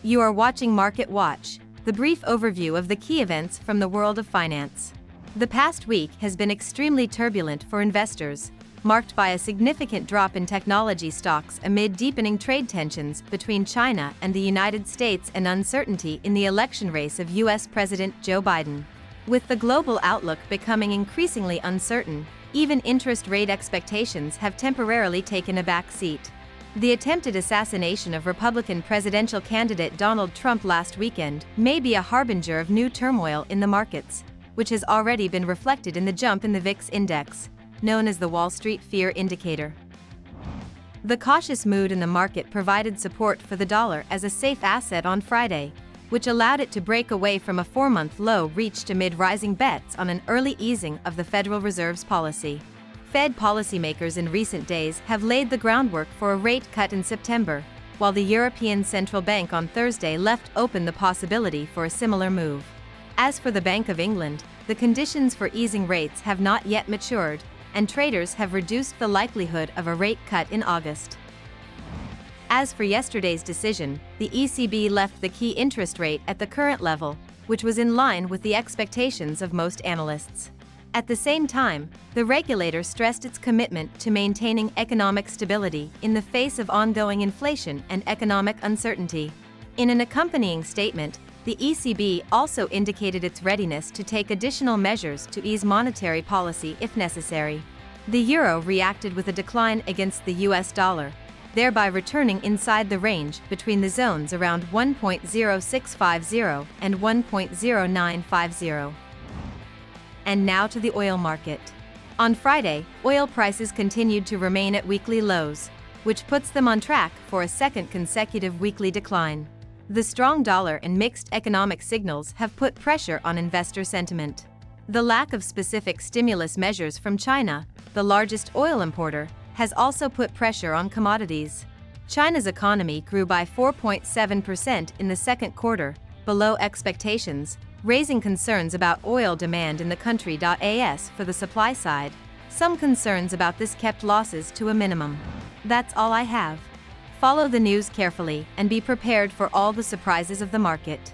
You are watching Market Watch, the brief overview of the key events from the world of finance. The past week has been extremely turbulent for investors, marked by a significant drop in technology stocks amid deepening trade tensions between China and the United States and uncertainty in the election race of U.S. President Joe Biden. With the global outlook becoming increasingly uncertain, even interest rate expectations have temporarily taken a back seat. The attempted assassination of Republican presidential candidate Donald Trump last weekend may be a harbinger of new turmoil in the markets, which has already been reflected in the jump in the VIX index, known as the Wall Street Fear Indicator. The cautious mood in the market provided support for the dollar as a safe asset on Friday, which allowed it to break away from a 4-month low reached amid rising bets on an early easing of the Federal Reserve's policy. Fed policymakers in recent days have laid the groundwork for a rate cut in September, while the European Central Bank on Thursday left open the possibility for a similar move. As for the Bank of England, the conditions for easing rates have not yet matured, and traders have reduced the likelihood of a rate cut in August. As for yesterday's decision, the ECB left the key interest rate at the current level, which was in line with the expectations of most analysts. At the same time, the regulator stressed its commitment to maintaining economic stability in the face of ongoing inflation and economic uncertainty. In an accompanying statement, the ECB also indicated its readiness to take additional measures to ease monetary policy if necessary. The euro reacted with a decline against the US dollar, thereby returning inside the range between the zones around 1.0650 and 1.0950. And now to the oil market. On Friday, oil prices continued to remain at weekly lows, which puts them on track for a second consecutive weekly decline. The strong dollar and mixed economic signals have put pressure on investor sentiment. The lack of specific stimulus measures from China, the largest oil importer, has also put pressure on commodities. China's economy grew by 4.7% in the second quarter, below expectations, raising concerns about oil demand in the country. As for the supply side, some concerns about this kept losses to a minimum. That's all I have. Follow the news carefully and be prepared for all the surprises of the market.